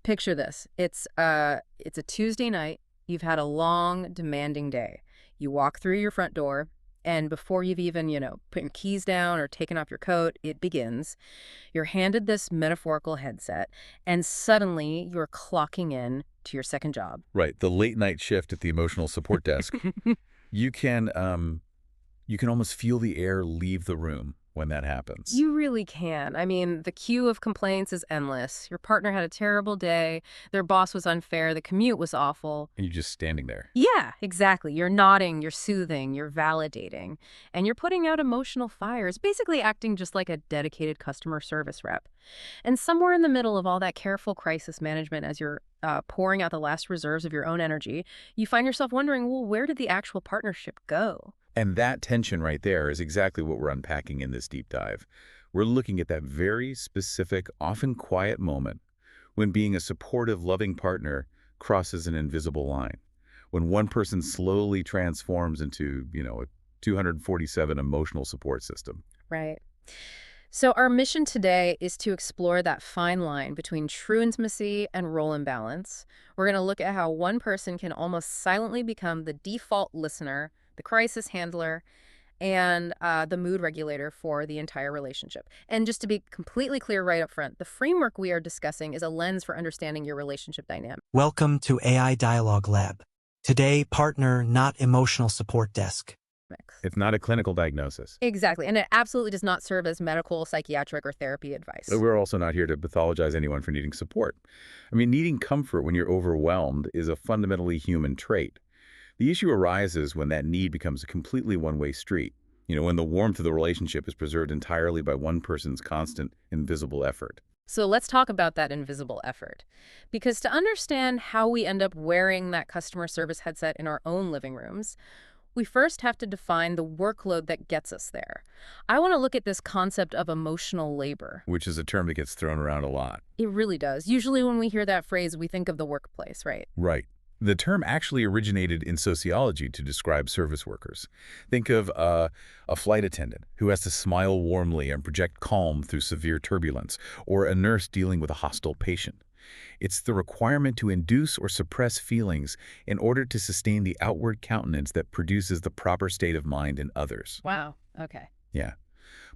Picture this. It's a Tuesday night. You've had a long, demanding day. You walk through your front door, and before you've even, put your keys down or taken off your coat, it begins. You're handed this metaphorical headset, and suddenly you're clocking in to your second job. Right, the late night shift at the emotional support desk. You can almost feel the air leave the room when that happens. You really can. I mean, the queue of complaints is endless. Your partner had a terrible day. Their boss was unfair. The commute was awful. And you're just standing there. Yeah, exactly. You're nodding, you're soothing, you're validating, and you're putting out emotional fires, basically acting just like a dedicated customer service rep. And somewhere in the middle of all that careful crisis management, as you're pouring out the last reserves of your own energy, you find yourself wondering, well, where did the actual partnership go? And that tension right there is exactly what we're unpacking in this deep dive. We're looking at that very specific, often quiet moment when being a supportive, loving partner crosses an invisible line. When one person slowly transforms into, a 247 emotional support system. Right. So our mission today is to explore that fine line between true intimacy and role imbalance. We're going to look at how one person can almost silently become the default listener, the crisis handler, and the mood regulator for the entire relationship. And just to be completely clear right up front, the framework we are discussing is a lens for understanding your relationship dynamic. Welcome to AI Dialogue Lab. Today, partner, not emotional support desk. It's not a clinical diagnosis. Exactly. And it absolutely does not serve as medical, psychiatric, or therapy advice. But we're also not here to pathologize anyone for needing support. I mean, needing comfort when you're overwhelmed is a fundamentally human trait. The issue arises when that need becomes a completely one-way street. When the warmth of the relationship is preserved entirely by one person's constant, invisible effort. So let's talk about that invisible effort. Because to understand how we end up wearing that customer service headset in our own living rooms, we first have to define the workload that gets us there. I want to look at this concept of emotional labor. Which is a term that gets thrown around a lot. It really does. Usually when we hear that phrase, we think of the workplace, right? Right. The term actually originated in sociology to describe service workers. Think of a flight attendant who has to smile warmly and project calm through severe turbulence, or a nurse dealing with a hostile patient. It's the requirement to induce or suppress feelings in order to sustain the outward countenance that produces the proper state of mind in others. Wow. Okay. Yeah.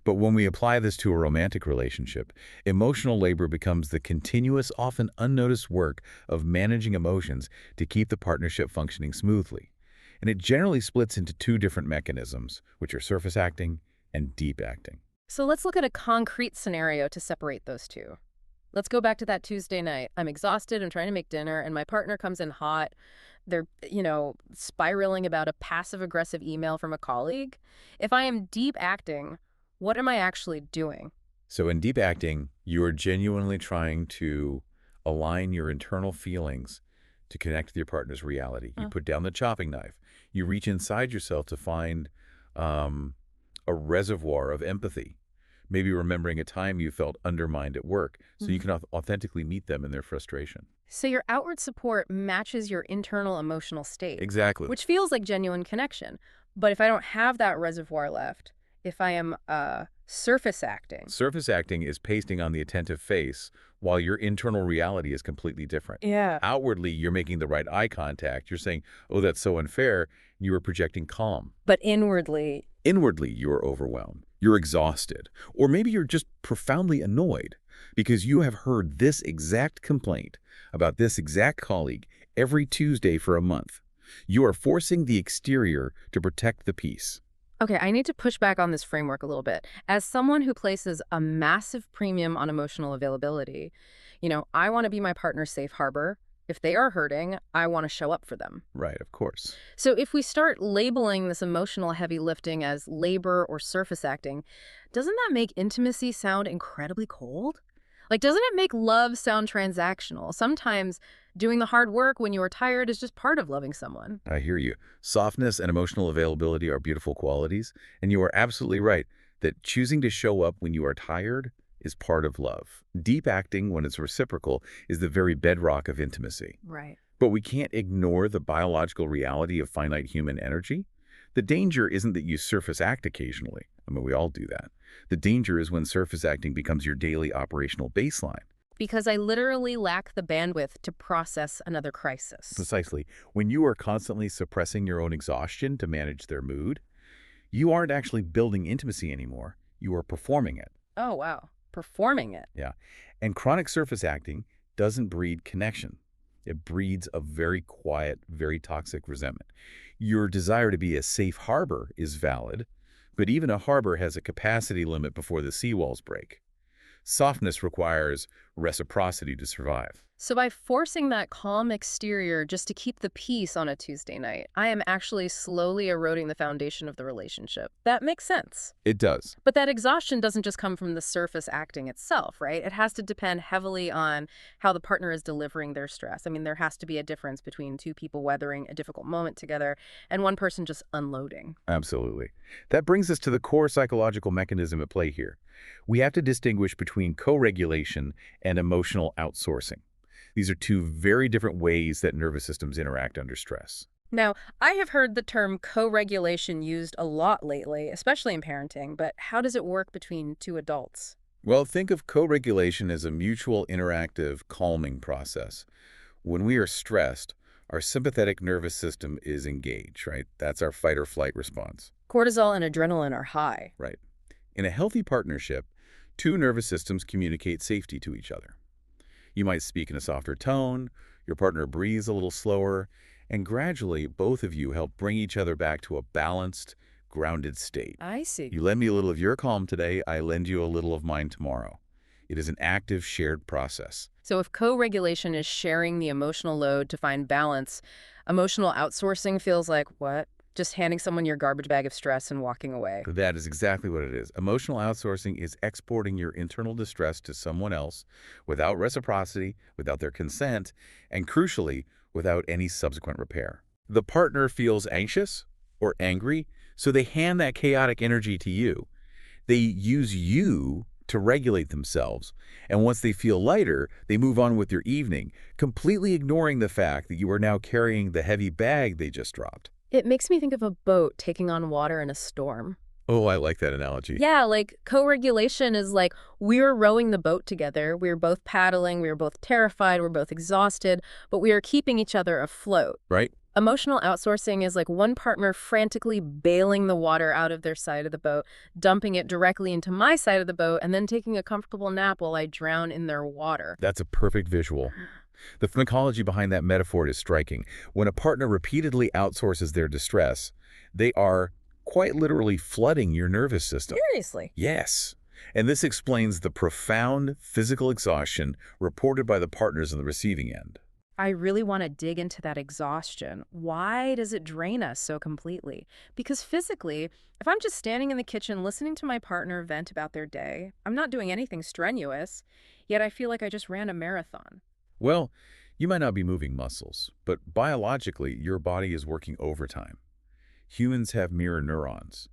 But when we apply this to a romantic relationship, emotional labor becomes the continuous, often unnoticed work of managing emotions to keep the partnership functioning smoothly. And it generally splits into two different mechanisms, which are surface acting and deep acting. So let's look at a concrete scenario to separate those two. Let's go back to that Tuesday night. I'm exhausted, I'm trying to make dinner, and my partner comes in hot. They're, spiraling about a passive-aggressive email from a colleague. If I am deep acting, what am I actually doing? So in deep acting, you are genuinely trying to align your internal feelings to connect with your partner's reality. You put down the chopping knife. You reach inside yourself to find a reservoir of empathy, maybe remembering a time you felt undermined at work, so you can authentically meet them in their frustration. So your outward support matches your internal emotional state. Exactly. Which feels like genuine connection. But if I don't have that reservoir left, if I am surface acting. Surface acting is pasting on the attentive face while your internal reality is completely different. Yeah. Outwardly, you're making the right eye contact. You're saying, oh, that's so unfair. You are projecting calm. But inwardly. Inwardly, you're overwhelmed. You're exhausted. Or maybe you're just profoundly annoyed because you have heard this exact complaint about this exact colleague every Tuesday for a month. You are forcing the exterior to protect the peace. Okay, I need to push back on this framework a little bit. As someone who places a massive premium on emotional availability, I want to be my partner's safe harbor. If they are hurting, I want to show up for them. Right, of course. So if we start labeling this emotional heavy lifting as labor or surface acting, doesn't that make intimacy sound incredibly cold? Doesn't it make love sound transactional? Sometimes doing the hard work when you are tired is just part of loving someone. I hear you. Softness and emotional availability are beautiful qualities, and you are absolutely right that choosing to show up when you are tired is part of love. Deep acting, when it's reciprocal, is the very bedrock of intimacy. Right. But we can't ignore the biological reality of finite human energy. The danger isn't that you surface act occasionally. I mean, we all do that. The danger is when surface acting becomes your daily operational baseline. because I literally lack the bandwidth to process another crisis. Precisely. When you are constantly suppressing your own exhaustion to manage their mood, you aren't actually building intimacy anymore. You are performing it. Oh, wow. Performing it. Yeah. And chronic surface acting doesn't breed connection. It breeds a very quiet, very toxic resentment. Your desire to be a safe harbor is valid, but even a harbor has a capacity limit before the seawalls break. Softness requires reciprocity to survive. So by forcing that calm exterior just to keep the peace on a Tuesday night, I am actually slowly eroding the foundation of the relationship. That makes sense. It does. But that exhaustion doesn't just come from the surface acting itself, right? It has to depend heavily on how the partner is delivering their stress. I mean, there has to be a difference between two people weathering a difficult moment together and one person just unloading. Absolutely. That brings us to the core psychological mechanism at play here. We have to distinguish between co-regulation and emotional outsourcing. These are two very different ways that nervous systems interact under stress. Now, I have heard the term co-regulation used a lot lately, especially in parenting, but how does it work between two adults? Well, think of co-regulation as a mutual interactive calming process. When we are stressed, our sympathetic nervous system is engaged, right? That's our fight or flight response. Cortisol and adrenaline are high. Right. In a healthy partnership, two nervous systems communicate safety to each other. You might speak in a softer tone, your partner breathes a little slower, and gradually both of you help bring each other back to a balanced, grounded state. I see. You lend me a little of your calm today, I lend you a little of mine tomorrow. It is an active, shared process. So if co-regulation is sharing the emotional load to find balance, emotional outsourcing feels like what? Just handing someone your garbage bag of stress and walking away. That is exactly what it is. Emotional outsourcing is exporting your internal distress to someone else without reciprocity, without their consent, and crucially, without any subsequent repair. The partner feels anxious or angry, so they hand that chaotic energy to you. They use you to regulate themselves, and once they feel lighter, they move on with their evening, completely ignoring the fact that you are now carrying the heavy bag they just dropped. It makes me think of a boat taking on water in a storm. Oh, I like that analogy. Yeah, like co-regulation is like we're rowing the boat together. We're both paddling. We're both terrified. We're both exhausted, but we are keeping each other afloat. Right? Emotional outsourcing is like one partner frantically bailing the water out of their side of the boat, dumping it directly into my side of the boat, and then taking a comfortable nap while I drown in their water. That's a perfect visual. The psychology behind that metaphor is striking. When a partner repeatedly outsources their distress, they are quite literally flooding your nervous system. Seriously? Yes. And this explains the profound physical exhaustion reported by the partners on the receiving end. I really want to dig into that exhaustion. Why does it drain us so completely? Because physically, if I'm just standing in the kitchen listening to my partner vent about their day, I'm not doing anything strenuous, yet I feel like I just ran a marathon. Well, you might not be moving muscles, but biologically, your body is working overtime. Humans have mirror neurons.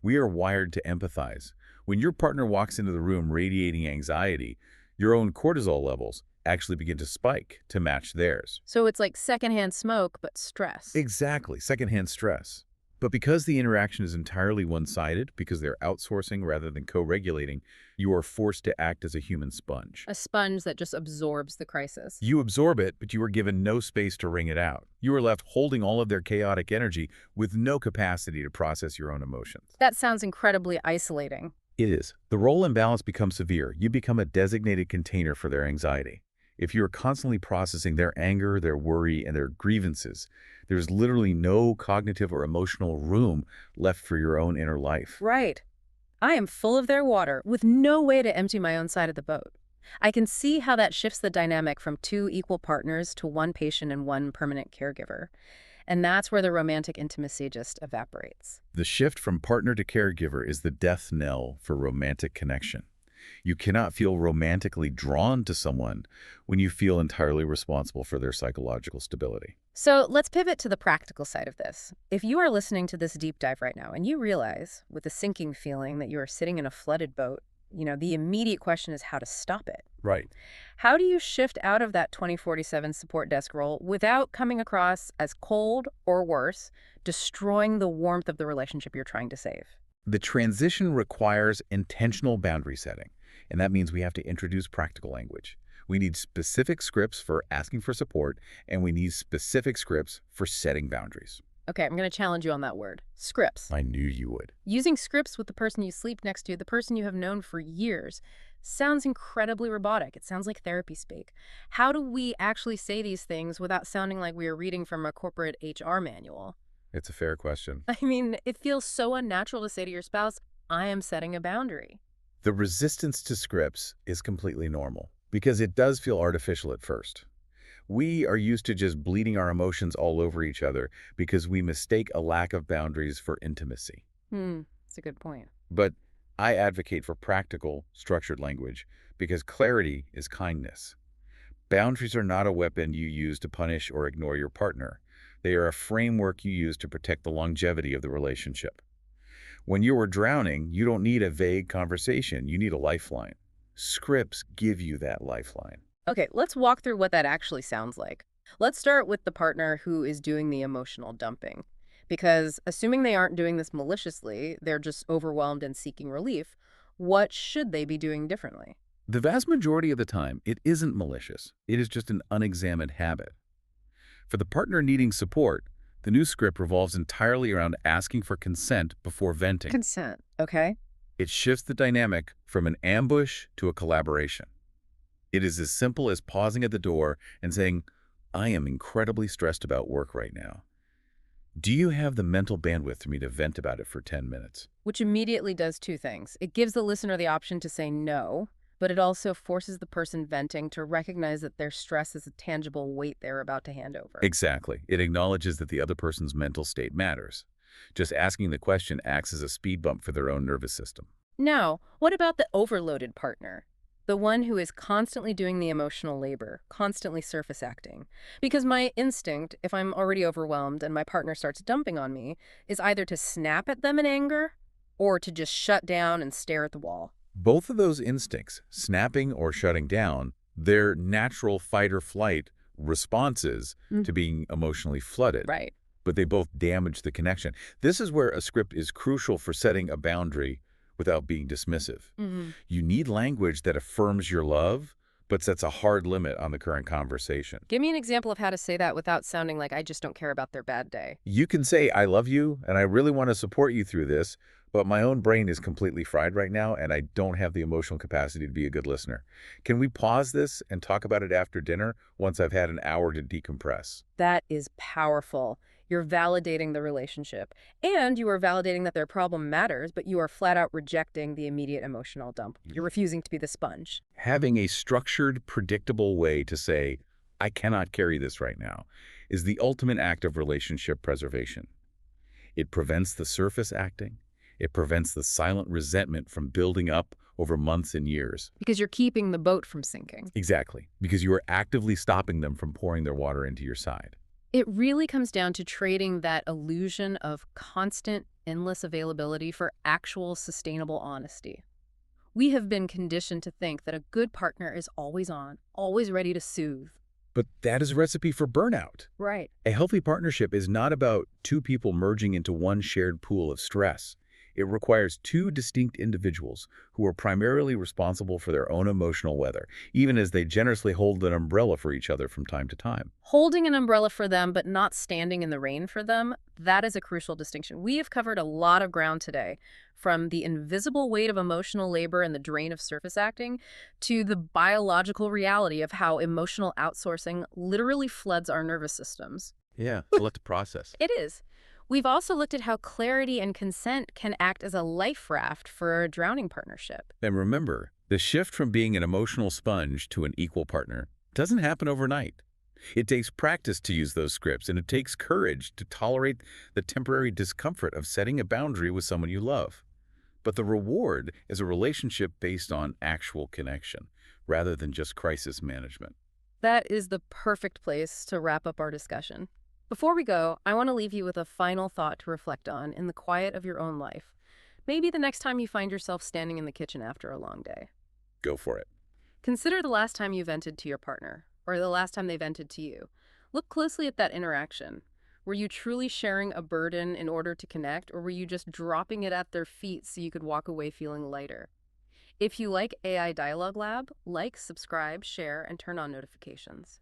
We are wired to empathize. When your partner walks into the room radiating anxiety, your own cortisol levels actually begin to spike to match theirs. So it's like secondhand smoke, but stress. Exactly, secondhand stress. But because the interaction is entirely one-sided, because they're outsourcing rather than co-regulating, you are forced to act as a human sponge. A sponge that just absorbs the crisis. You absorb it, but you are given no space to wring it out. You are left holding all of their chaotic energy with no capacity to process your own emotions. That sounds incredibly isolating. It is. The role imbalance becomes severe. You become a designated container for their anxiety. If you are constantly processing their anger, their worry, and their grievances, there's literally no cognitive or emotional room left for your own inner life. Right. I am full of their water with no way to empty my own side of the boat. I can see how that shifts the dynamic from two equal partners to one patient and one permanent caregiver. And that's where the romantic intimacy just evaporates. The shift from partner to caregiver is the death knell for romantic connection. You cannot feel romantically drawn to someone when you feel entirely responsible for their psychological stability. So let's pivot to the practical side of this. If you are listening to this deep dive right now and you realize with a sinking feeling that you are sitting in a flooded boat, the immediate question is how to stop it. Right. How do you shift out of that 2047 support desk role without coming across as cold or worse, destroying the warmth of the relationship you're trying to save? The transition requires intentional boundary setting, and that means we have to introduce practical language. We need specific scripts for asking for support, and we need specific scripts for setting boundaries. Okay, I'm going to challenge you on that word. Scripts. I knew you would. Using scripts with the person you sleep next to, the person you have known for years, sounds incredibly robotic. It sounds like therapy speak. How do we actually say these things without sounding like we are reading from a corporate HR manual? It's a fair question. I mean, it feels so unnatural to say to your spouse, I am setting a boundary. The resistance to scripts is completely normal because it does feel artificial at first. We are used to just bleeding our emotions all over each other because we mistake a lack of boundaries for intimacy. That's a good point. But I advocate for practical, structured language because clarity is kindness. Boundaries are not a weapon you use to punish or ignore your partner. They are a framework you use to protect the longevity of the relationship. When you are drowning, you don't need a vague conversation. You need a lifeline. Scripts give you that lifeline. Okay, let's walk through what that actually sounds like. Let's start with the partner who is doing the emotional dumping. Because assuming they aren't doing this maliciously, they're just overwhelmed and seeking relief, what should they be doing differently? The vast majority of the time, it isn't malicious. It is just an unexamined habit. For the partner needing support, the new script revolves entirely around asking for consent before venting. Consent, okay? It shifts the dynamic from an ambush to a collaboration. It is as simple as pausing at the door and saying, I am incredibly stressed about work right now. Do you have the mental bandwidth for me to vent about it for 10 minutes? Which immediately does two things. It gives the listener the option to say no, but it also forces the person venting to recognize that their stress is a tangible weight they're about to hand over. Exactly. It acknowledges that the other person's mental state matters. Just asking the question acts as a speed bump for their own nervous system. Now, what about the overloaded partner? The one who is constantly doing the emotional labor, constantly surface acting. Because my instinct, if I'm already overwhelmed and my partner starts dumping on me, is either to snap at them in anger or to just shut down and stare at the wall. Both of those instincts, snapping or shutting down, they're natural fight or flight responses to being emotionally flooded. Right. But they both damage the connection. This is where a script is crucial for setting a boundary without being dismissive. You need language that affirms your love, but sets a hard limit on the current conversation. Give me an example of how to say that without sounding like I just don't care about their bad day. You can say, I love you, and I really want to support you through this, but my own brain is completely fried right now, and I don't have the emotional capacity to be a good listener. Can we pause this and talk about it after dinner once I've had an hour to decompress? That is powerful. You're validating the relationship. And you are validating that their problem matters, but you are flat out rejecting the immediate emotional dump. You're refusing to be the sponge. Having a structured, predictable way to say, I cannot carry this right now, is the ultimate act of relationship preservation. It prevents the surface acting. It prevents the silent resentment from building up over months and years. Because you're keeping the boat from sinking. Exactly, because you are actively stopping them from pouring their water into your side. It really comes down to trading that illusion of constant, endless availability for actual, sustainable honesty. We have been conditioned to think that a good partner is always on, always ready to soothe. But that is a recipe for burnout. Right. A healthy partnership is not about two people merging into one shared pool of stress. It requires two distinct individuals who are primarily responsible for their own emotional weather, even as they generously hold an umbrella for each other from time to time. Holding an umbrella for them, but not standing in the rain for them, that is a crucial distinction. We have covered a lot of ground today, from the invisible weight of emotional labor and the drain of surface acting, to the biological reality of how emotional outsourcing literally floods our nervous systems. Yeah, it's a lot to process. It is. We've also looked at how clarity and consent can act as a life raft for a drowning partnership. And remember, the shift from being an emotional sponge to an equal partner doesn't happen overnight. It takes practice to use those scripts, and it takes courage to tolerate the temporary discomfort of setting a boundary with someone you love. But the reward is a relationship based on actual connection, rather than just crisis management. That is the perfect place to wrap up our discussion. Before we go, I want to leave you with a final thought to reflect on in the quiet of your own life. Maybe the next time you find yourself standing in the kitchen after a long day. Go for it. Consider the last time you vented to your partner, or the last time they vented to you. Look closely at that interaction. Were you truly sharing a burden in order to connect, or were you just dropping it at their feet so you could walk away feeling lighter? If you like AI Dialogue Lab, like, subscribe, share, and turn on notifications.